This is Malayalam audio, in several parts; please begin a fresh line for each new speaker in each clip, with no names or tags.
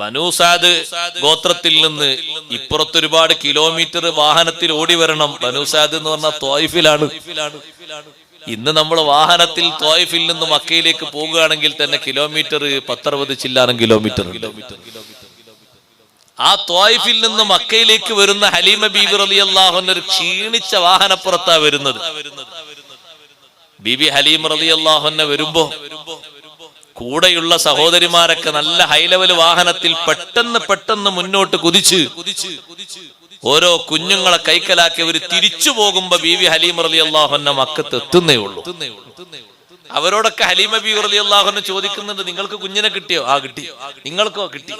ബനൂ സഅദ് ഗോത്രത്തിൽ നിന്ന് ഇപ്പുറത്തൊരുപാട് കിലോമീറ്റർ വാഹനത്തിൽ ഓടി വരണം. ബനൂ സഅദ് എന്ന് പറഞ്ഞാൽ ത്വായിഫിലാണ്. ഇന്ന് നമ്മൾ വാഹനത്തിൽ ത്വായിഫിൽ നിന്ന് മക്കയിലേക്ക് പോകുകയാണെങ്കിൽ തന്നെ കിലോമീറ്റർ 10-60 ചില്ലാനം കിലോമീറ്റർ. ആ ത്വായിഫിൽ നിന്ന് മക്കയിലേക്ക് വരുന്ന ഹലീമ ബീബി റളിയല്ലാഹു അൻഹ ഒരു ക്ഷീണിച്ച വാഹനപ്പുറത്താ വരുന്നത്. ബീബി ഹലീമ റളിയല്ലാഹു അൻഹ വരുമ്പോ കൂടെയുള്ള സഹോദരിമാരൊക്കെ നല്ല ഹൈ ലെവൽ വാഹനത്തിൽ പെട്ടെന്ന് മുന്നോട്ട് കുതിച്ച് ഓരോ കുഞ്ഞുങ്ങളെ കൈക്കലാക്കി അവർ തിരിച്ചു പോകുമ്പോ ബീവി ഹലീമ റളിയല്ലാഹു അൻഹ മക്കത്ത് എത്തുന്നേ ഉള്ളൂ. അവരോടൊക്കെ ഹലീമ ബീവി റളിയല്ലാഹു അൻഹ ചോദിക്കുന്നുണ്ട്, നിങ്ങൾക്ക് കുഞ്ഞിനെ കിട്ടിയോ? ആ കിട്ടി. നിങ്ങൾക്കോ? കിട്ടി.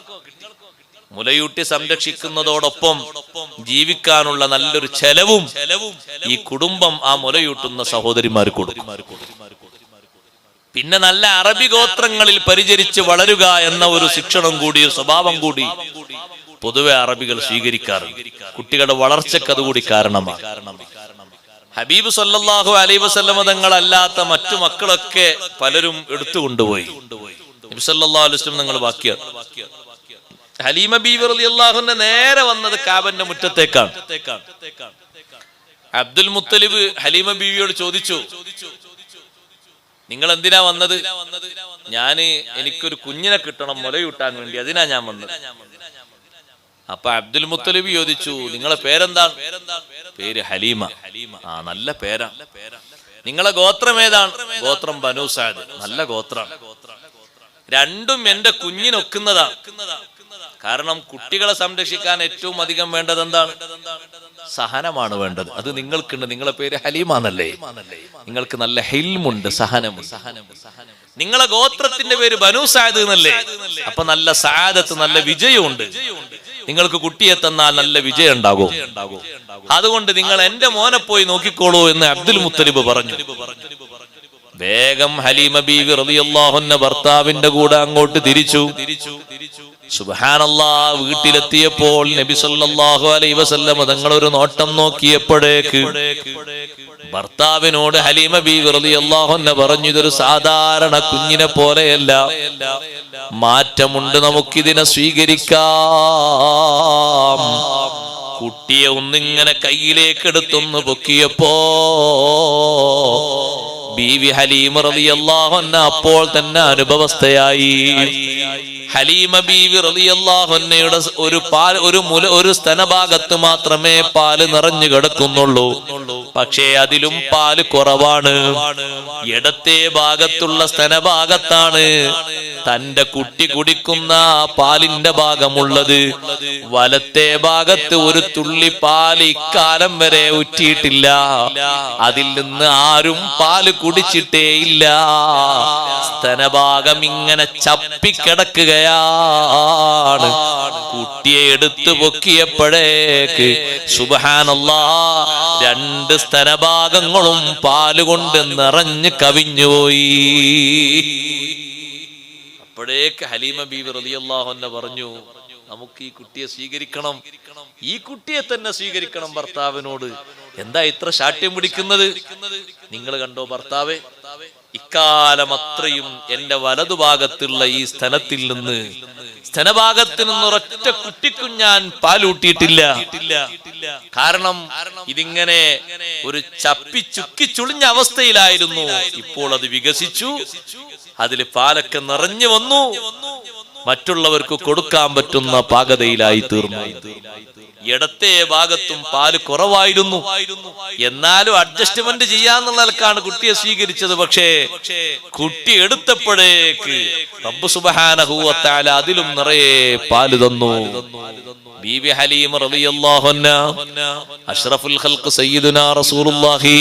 മുലയൂട്ടി സംരക്ഷിക്കുന്നതോടൊപ്പം ജീവിക്കാനുള്ള നല്ലൊരു ചെലവും ഈ കുടുംബം ആ മുലയൂട്ടുന്ന സഹോദരിമാർക്ക് കൊടുക്കും. പിന്നെ നല്ല അറബി ഗോത്രങ്ങളിൽ പരിചരിച്ച് വളരുക എന്ന ഒരു ശിക്ഷണം കൂടി, സ്വഭാവം കൂടി പൊതുവെ അറബികൾ സ്വീകരിക്കാറുണ്ട്. കുട്ടികളുടെ വളർച്ചയ്ക്ക് അതുകൂടി കാരണമാണ്. ഹബീബ് സല്ലല്ലാഹു അലൈഹി വസല്ലം തങ്ങളല്ലാത്ത മറ്റു മക്കളൊക്കെ പലരും എടുത്തുകൊണ്ടുപോയി. നബി സല്ലല്ലാഹു അലൈഹി വസല്ലം തങ്ങൾ ബാക്കിയാണ്. ഹലീമ ബീവി റളിയല്ലാഹു അൻഹ നേരെ വന്നത് കാബന്റെ മുറ്റത്തേക്കാണ്. അബ്ദുൽ മുത്തലിബ് ഹലീമ ബീവിയോട് ചോദിച്ചു, നിങ്ങൾ എന്തിനാ വന്നത്? എനിക്കൊരു കുഞ്ഞിനെ കിട്ടണം മുലയൂട്ടാൻ വേണ്ടി, അതിനാ ഞാൻ വന്നത്. അപ്പൊ അബ്ദുൽ മുത്തലിബ് ചോദിച്ചു, നിങ്ങളെ പേരെന്താണ്? പേര് ഹലീമ. ആ, നല്ല പേരാ. നിങ്ങളെ ഗോത്രം ഏതാണ്? ഗോത്രം ബനൂ സഅദ്. നല്ല ഗോത്രാണ്. രണ്ടും എന്റെ കുഞ്ഞിനൊക്കുന്നതാ. കാരണം കുട്ടികളെ സംരക്ഷിക്കാൻ ഏറ്റവും അധികം വേണ്ടത് എന്താണ്? സഹനമാണ് വേണ്ടത്. അത് നിങ്ങൾക്കുണ്ട്. നിങ്ങളെ പേര് ഹലീമ എന്നല്ലേ? നിങ്ങൾക്ക് നല്ല ഹിൽമുണ്ട്, സഹനമുണ്ട്. നിങ്ങളെ ഗോത്രത്തിന്റെ പേര് ബനൂ സഅദ് എന്നല്ലേ? അപ്പൊ നല്ല സഅദത്ത്, നല്ല വിജയമുണ്ട്. നിങ്ങൾക്ക് കുട്ടിയെ തന്നാൽ നല്ല വിജയം ഉണ്ടാകും. അതുകൊണ്ട് നിങ്ങൾ എന്റെ മോനെ പോയി നോക്കിക്കോളൂ എന്ന് അബ്ദുൽ മുത്തലിബ് പറഞ്ഞു. വേഗം ഹലീമ ബീവി റളിയല്ലാഹു അൻഹ ഭർത്താവിന്റെ കൂടെ അങ്ങോട്ട് തിരിച്ചു. സുബ്ഹാനല്ലാഹ്, വീട്ടിലെത്തിയപ്പോൾ നബി സല്ലല്ലാഹു അലൈഹി വസല്ലം തങ്ങൾ ഒരു നോട്ടം നോക്കിയപ്പോഴേക്ക് ഭർത്താവിനോട് ഹലീമ ബീവി റളിയല്ലാഹു അൻഹ പറഞ്ഞു, ഇതൊരു സാധാരണ കുഞ്ഞിനെ പോലെയല്ല, മാറ്റമുണ്ട്, നമുക്കിതിനെ സ്വീകരിക്കാം. കുട്ടിയെ ഒന്നിങ്ങനെ കയ്യിലേക്ക് എടുത്തൊന്ന് പൊക്കിയപ്പോ ബീവി ഹലീമ റളിയല്ലാഹു അൻഹ അപ്പോൾ തന്നെ അനുഭവസ്ഥയായി. ഹലീമ ബീവി റളിയല്ലാഹു അൻഹയുടെ ഒരു സ്തനഭാഗത്ത് മാത്രമേ പാല് നിറഞ്ഞു കിടക്കുന്നുള്ളൂ. പക്ഷേ അതിലും പാല് കുറവാണ്. ഇടത്തെ ഭാഗത്തുള്ള സ്തനഭാഗത്താണ് തന്റെ കുട്ടി കുടിക്കുന്ന പാലിന്റെ ഭാഗമുള്ളത്. വലത്തെ ഭാഗത്ത് ഒരു തുള്ളി പാല് ഇക്കാലം വരെ ഉറ്റിയിട്ടില്ല. അതിൽ നിന്ന് ആരും പാല് കുടിച്ചിട്ടേ ഇല്ല. സ്തനഭാഗം ഇങ്ങനെ ചപ്പിക്കിടക്കുകയാണ്. കുട്ടിയെ എടുത്തു പൊക്കിയപ്പോഴേക്ക് സുബ്ഹാനല്ലാഹ്, രണ്ട് സ്തനഭാഗങ്ങളും പാലുകൊണ്ട് നിറഞ്ഞു കവിഞ്ഞുപോയി. അപ്പോഴേക്ക് ഹലീമ ബീവി റളിയല്ലാഹു അൻഹ പറഞ്ഞു, നമുക്ക് ഈ കുട്ടിയെ സ്വീകരിക്കണം, ഈ കുട്ടിയെ തന്നെ സ്വീകരിക്കണം ഭർത്താവിനോട്. എന്താ ഇത്ര ശാഠ്യം പിടിക്കുന്നത്? നിങ്ങൾ കണ്ടോ ഭർത്താവേ, ഇക്കാലം അത്രയും എന്റെ വലതുഭാഗത്തുള്ള ഈ സ്തനഭാഗത്തിൽ നിന്ന് ഒരൊറ്റ കുട്ടിക്കും ഞാൻ പാലൂട്ടിയിട്ടില്ല. കാരണം ഇതിങ്ങനെ ഒരു ചപ്പി ചുക്കി ചുളിഞ്ഞ അവസ്ഥയിലായിരുന്നു. ഇപ്പോൾ അത് വികസിച്ചു, അതിൽ പാലൊക്കെ നിറഞ്ഞു വന്നു, മറ്റുള്ളവർക്ക് കൊടുക്കാൻ പറ്റുന്ന പാകതയിലായി തീർന്നു. ഇടത്തെ ഭാഗത്തും പാല് കുറവായിരുന്നു. എന്നാലും അഡ്ജസ്റ്റ്മെന്റ് ചെയ്യാന്നുള്ള നിലക്കാണ് കുട്ടിയെ സ്വീകരിച്ചത്. പക്ഷേ കുട്ടി എടുത്തപ്പോഴേക്ക് റബ്ബ് സുബ്ഹാനഹു വ തആല അതിലും നിറയെ പാല് തന്നു. ബീബി ഹലീമ റളിയല്ലാഹു അൻഹ അഷ്റഫുൽ ഖൽഖ് സയ്യിദുനാ റസൂലുള്ളാഹി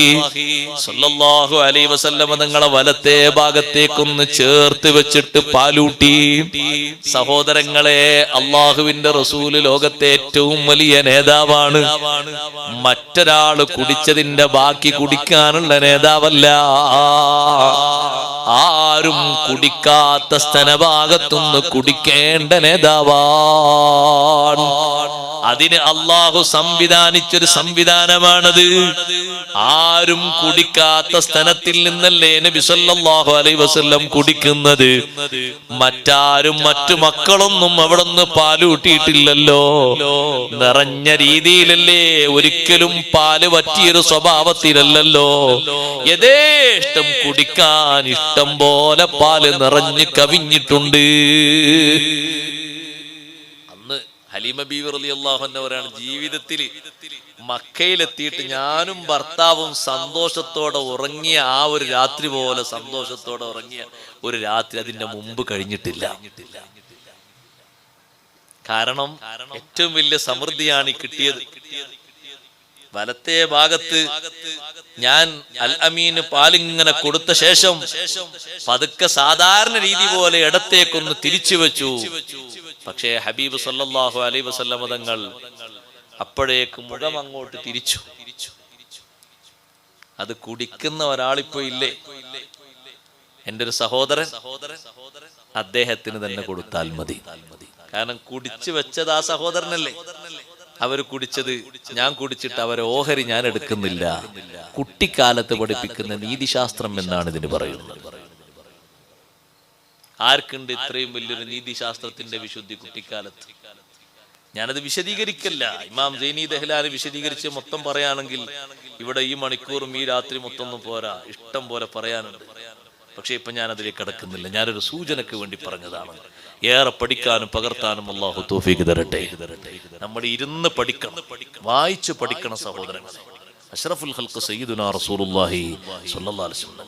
സ്വല്ലല്ലാഹു അലൈഹി വസല്ലം തങ്ങളെ വലത്തെ ഭാഗത്തേക്കൊന്ന് ചേർത്ത് വെച്ചിട്ട് പാലൂട്ടി. സഹോദരങ്ങളെ, അല്ലാഹുവിന്റെ റസൂല് ലോകത്തെ ഏറ്റവും വലിയ നേതാവാണ്. മറ്റൊരാള് കുടിച്ചതിന്റെ ബാക്കി കുടിക്കാനുള്ള നേതാവല്ല. ആരും കുടിക്കാത്ത സ്തനഭാഗത്തുനിന്ന് കുടിക്കേണ്ട നേതാവാണ്. അതിന് അള്ളാഹു സംവിധാനിച്ചൊരു സംവിധാനമാണത്. ആരും കുടിക്കാത്ത സ്ഥലത്തിൽ നിന്നല്ലേ നബി സല്ലല്ലാഹു അലൈഹി വസല്ലം കുടിക്കുന്നത്. മറ്റാരും മറ്റു മക്കളൊന്നും അവിടെ നിന്ന് പാലൂട്ടിയിട്ടില്ലല്ലോ. നിറഞ്ഞ രീതിയിലല്ലേ, ഒരിക്കലും പാല് പറ്റിയൊരു സ്വഭാവത്തിലല്ലല്ലോ. യഥേഷ്ടം കുടിക്കാൻ ഇഷ്ടം പോലെ പാല് നിറഞ്ഞ് കവിഞ്ഞിട്ടുണ്ട്. അന്ന് ഹലീമ ബീവി റളിയല്ലാഹു അൻഹ പറയാണ്, ജീവിതത്തിൽ മക്കയിലെത്തിയിട്ട് ഞാനും ഭർത്താവും സന്തോഷത്തോടെ ഉറങ്ങിയ ആ ഒരു രാത്രി പോലെ സന്തോഷത്തോടെ ഉറങ്ങിയ ഒരു രാത്രി അതിന്റെ മുമ്പ് കഴിഞ്ഞിട്ടില്ല. കാരണം ഏറ്റവും വലിയ സമൃദ്ധിയാണ് കിട്ടിയത്. വലത്തെ ഭാഗത്ത് ഞാൻ അൽ അമീന് പാലിങ്ങനെ കൊടുത്ത ശേഷം പതുക്കെ സാധാരണ രീതി പോലെ ഇടത്തേക്കൊന്ന് തിരിച്ചു വെച്ചു. പക്ഷേ ഹബീബ് സല്ലല്ലാഹു അലൈഹി വസല്ലം തങ്ങൾ അപ്പോഴേക്ക് മുഖം അങ്ങോട്ട് തിരിച്ചു. അത് കുടിക്കുന്ന ഒരാളിപ്പോ ഇല്ലേ? എൻ്റെ ഒരു സഹോദരൻ, അദ്ദേഹത്തിന് തന്നെ കൊടുത്താൽ മതി. കാരണം കുടിച്ചു വെച്ചത് ആ സഹോദരനല്ലേ. അവര് കുടിച്ചത് ഞാൻ കുടിച്ചിട്ട് അവരെ ഓഹരി ഞാൻ എടുക്കുന്നില്ല. കുട്ടിക്കാലത്ത് പഠിപ്പിക്കുന്ന നീതിശാസ്ത്രം എന്നാണ് ഇതിന് പറയുന്നത്. ആർക്കുണ്ട് ഇത്രയും വലിയൊരു നീതിശാസ്ത്രത്തിന്റെ വിശുദ്ധി കുട്ടിക്കാലത്ത്? ഞാനത് വിശദീകരിക്കല്ല. ഇമാം സൈനി ദഹ്ലാനി വിശദീകരിച്ച് മൊത്തം പറയുകയാണെങ്കിൽ ഇവിടെ ഈ മണിക്കൂറും ഈ രാത്രി മൊത്തം ഒന്നും പോരാ, ഇഷ്ടം പോലെ പറയാനുണ്ട്. പക്ഷെ ഇപ്പൊ ഞാൻ അതിലേക്ക് കടക്കുന്നില്ല. ഞാനൊരു സൂചനക്ക് വേണ്ടി പറഞ്ഞതാണ്. ഏറെ പഠിക്കാനും പകർത്താനും അല്ലാഹു തൗഫീഖ് തരട്ടെ. നമ്മൾ ഇരുന്ന് പഠിക്കണം, വായിച്ചു പഠിക്കണം സഹോദരങ്ങളെ. അഷ്റഫുൽ ഖൽഖ് സയ്യിദുനാ റസൂലുള്ളാഹി സ്വല്ലല്ലാഹു അലൈഹി വസല്ലം.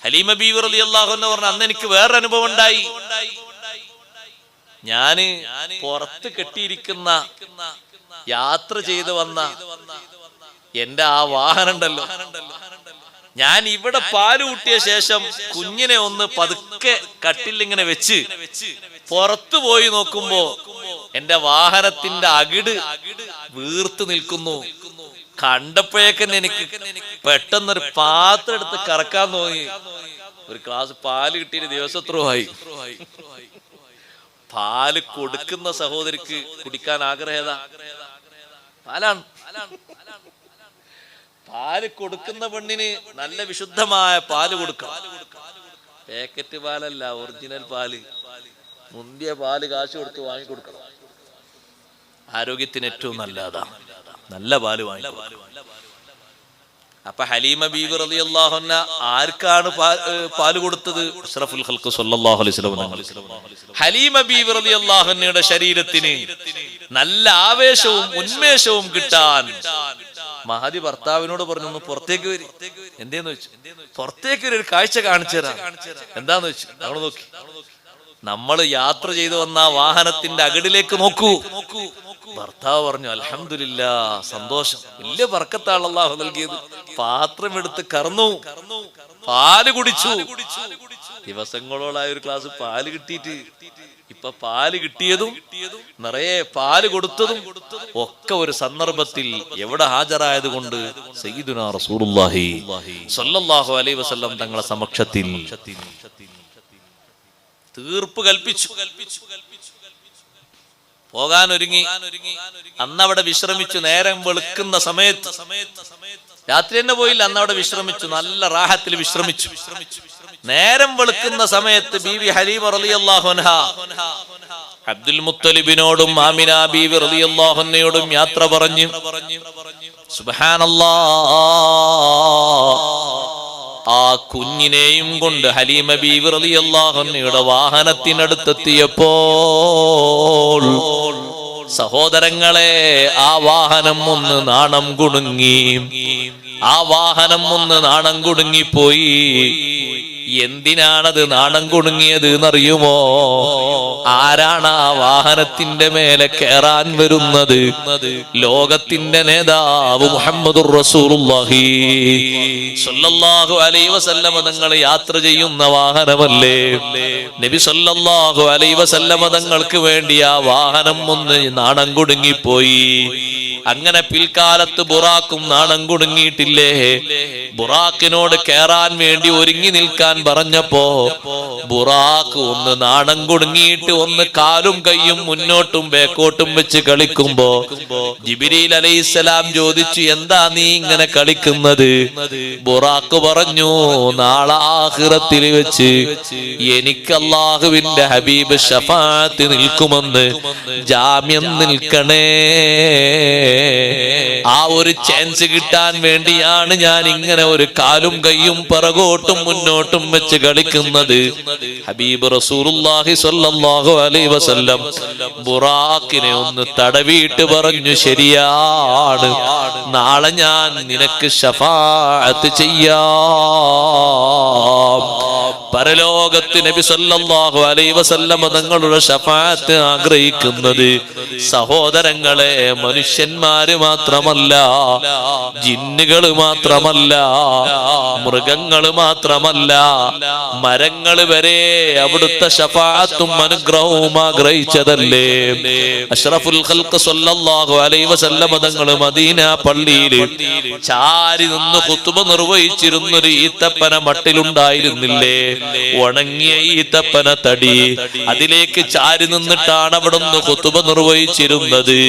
ഹലീമ ബീവി റളിയല്ലാഹു അൻഹ പറഞ്ഞു, അന്ന് എനിക്ക് വേറെ അനുഭവം ഉണ്ടായി. ഞാന് പുറത്ത് കെട്ടിയിരിക്കുന്ന യാത്ര ചെയ്ത് വന്ന എന്റെ ആ വാഹനം ഉണ്ടല്ലോ, ഞാൻ ഇവിടെ പാല് കൂട്ടിയ ശേഷം കുഞ്ഞിനെ ഒന്ന് പതുക്കെ കട്ടിലിങ്ങനെ വെച്ച് പുറത്തു പോയി നോക്കുമ്പോ എന്റെ വാഹനത്തിന്റെ വീർത്ത് നിൽക്കുന്നു. കണ്ടപ്പോഴേക്കന്നെ എനിക്ക് പെട്ടെന്നൊരു പാത്രം എടുത്ത് കറക്കാൻ തോന്നി. ഒരു ഗ്ലാസ് പാല് കിട്ടിയ ദിവസം എത്രയായി. പാല് കൊടുക്കുന്ന സഹോദരിക്ക് കുടിക്കാൻ ആഗ്രഹേത പാലാണ്. പാല് കൊടുക്കുന്ന പെണ്ണിന് നല്ല വിശുദ്ധമായ പാല് കൊടുക്കണം. പാക്കറ്റ് പാലല്ല, ഒറിജിനൽ പാല്, മുന്തിയ പാല് കാശ് കൊടുത്ത് വാങ്ങിക്കൊടുക്കണം. ആരോഗ്യത്തിന് ഏറ്റവും നല്ലതാണ്, നല്ല പാല് വാങ്ങിക്കൊടുക്കണം. അപ്പൊ ഹലീമ ബീവി റളിയല്ലാഹു അൻഹ ആർക്കാണ് പാല് കൊടുത്തത്? അഷ്റഫുൽ ഖൽഖ് സ്വല്ലല്ലാഹു അലൈഹി വസല്ലം. ഹലീമ ബീവി റളിയല്ലാഹു അൻഹയുടെ ശരീരത്തിന് നല്ല ആവേശവും ഉന്മേഷവും കിട്ടാൻ മഹദി ഭർത്താവിനോട് പറഞ്ഞു, ഒന്ന് പുറത്തേക്ക് വരും. എന്തേന്ന് വെച്ചു? പുറത്തേക്ക് ഒരു കാഴ്ച കാണിച്ചു തരാം. എന്താന്ന് വെച്ചു? നമ്മൾ നോക്കി. നമ്മൾ യാത്ര ചെയ്തു വന്ന വാഹനത്തിന്റെ അകടിലേക്ക് നോക്കൂ. ഭർത്താവ് പറഞ്ഞു, അൽഹംദുലില്ലാഹ്, സന്തോഷം, വലിയ ബർക്കത്താണ് അല്ലാഹു നൽകിയത്. പാത്രം എടുത്ത് കറന്നു, പാല് കുടിച്ചു. ദിവസങ്ങളോളായ ഒരു ഗ്ലാസ് പാല് കിട്ടിയിട്ട് ഇപ്പൊ പാല് കിട്ടിയതും നിറയെ പാല് കൊടുത്തതും ഒക്കെ ഒരു സന്ദർഭത്തിൽ എവിടെ ഹാജരായത് കൊണ്ട് സയ്യിദുനാ റസൂലുള്ളാഹി സ്വല്ലല്ലാഹു അലൈഹി വസല്ലം തങ്ങളുടെ സമക്ഷത്തിൽ തീർപ്പ് കൽപ്പിച്ചു. പോകാൻ ഒരുങ്ങി. അന്നവിടെ വിശ്രമിച്ചു. നേരം വെളുക്കുന്ന സമയത്ത്, രാത്രി തന്നെ പോയില്ല, അന്നവിടെ വിശ്രമിച്ചു. നല്ല റാഹത്തിൽ വിശ്രമിച്ചു. നേരം വെളുക്കുന്ന സമയത്ത് ബീവി ഹലീമ റളിയല്ലാഹു അൻഹ അബ്ദുൽ മുത്തലിബിനോടും ആമിന ബീവി റളിയല്ലാഹു അൻഹയോടും യാത്ര പറഞ്ഞു. സുബ്ഹാനല്ലാഹ്, ആ കുഞ്ഞിനെയും കൊണ്ട് ഹലീമ ബീവി റളിയല്ലാഹു അൻഹയുടെ വാഹനത്തിനടുത്തെത്തിയപ്പോൾ സഹോദരങ്ങളെ, ആ വാഹനം ഒന്ന് നാണം കുടുങ്ങി. ആ വാഹനം ഒന്ന് നാണം കുടുങ്ങിപ്പോയി. എന്തിനാണത് നാണം കുടുങ്ങിയത് എന്നറിയുമോ? ആരാണ് ആ വാഹനത്തിന്റെ മേലെ കയറാൻ വരുന്നത്? ലോകത്തിന്റെ നേതാവ് മുഹമ്മദുർ റസൂലുള്ളാഹി സ്വല്ലല്ലാഹു അലൈഹി വസല്ലം തങ്ങൾ യാത്ര ചെയ്യുന്ന വാഹനമല്ലേ? നബി സ്വല്ലല്ലാഹു അലൈഹി വസല്ലം തങ്ങൾക്ക് വേണ്ടി ആ വാഹനം ഒന്ന് നാണം കുടുങ്ങിപ്പോയി. അങ്ങനെ പിൽക്കാലത്ത് ബുറാക്കും നാണം കുടുങ്ങിയിട്ടില്ലേ? ബുറാക്കിനോട് കയറാൻ വേണ്ടി ഒരുങ്ങി നിൽക്കാൻ പറഞ്ഞപ്പോ ബുറാക്ക് ഒന്ന് നാണം കുടുങ്ങിയിട്ട് ഒന്ന് കാലും കൈയും മുന്നോട്ടും ബേക്കോട്ടും വെച്ച് കളിക്കുമ്പോ ജിബ്രീൽ അലൈഹിസ്സലാം ചോദിച്ചു, എന്താ നീ ഇങ്ങനെ കളിക്കുന്നത്? ബുറാക്ക് പറഞ്ഞു, നാളെ ആഖിറത്തിൽ വെച്ച് എനിക്ക് അല്ലാഹുവിന്റെ ഹബീബ് ശഫാഅത്ത് നിൽക്കുമെന്ന് ജാമ്യം നിൽക്കണേ. ആ ഒരു ചാൻസ് കിട്ടാൻ വേണ്ടിയാണ് ഞാൻ ഇങ്ങനെ ഒരു കാലും കൈയും പിറകോട്ടും മുന്നോട്ടും വെച്ച് കളിക്കുന്നത്. ഹബീബ് റസൂലുള്ളാഹി സ്വല്ലല്ലാഹു അലൈഹി വസല്ലം ബുറാക്കിനെ ഒന്ന് തടവിയിട്ട് പറഞ്ഞു, ശരിയാണ്, നാളെ ഞാൻ നിനക്ക് ശഫാഅത്ത് ചെയ്യാം. പരലോകത്ത് നബി സല്ലല്ലാഹു അലൈഹി വസല്ലം തങ്ങളുടെ ശഫാഅത്ത് ആഗ്രഹിക്കുന്നത് സഹോദരങ്ങളെ മനുഷ്യന്മാര് മാത്രമല്ല, ജിന്നുകൾ മാത്രമല്ല, മൃഗങ്ങൾ മാത്രമല്ല, മരങ്ങൾ വരെ അവിടുത്തെ ശഫാഅത്തും അനുഗ്രഹവും ആഗ്രഹിച്ചതല്ലേ. അഷ്റഫുൽ ഖൽഖ് സല്ലല്ലാഹു അലൈഹി വസല്ലം തങ്ങൾ മദീന പള്ളിയിൽ ചാരി നിന്ന് ഖുതുബ നിർവഹിച്ചിരുന്നൊരു ഈത്തപ്പന മട്ടിലുണ്ടായിരുന്നില്ലേ? ഉണങ്ങിയ ഈത്തപ്പന തടി, അതിലേക്ക് ചാരി നിന്നിട്ടാണ് അവിടുന്ന് ഖുതുബ നിർവഹിച്ചിരുന്നത്.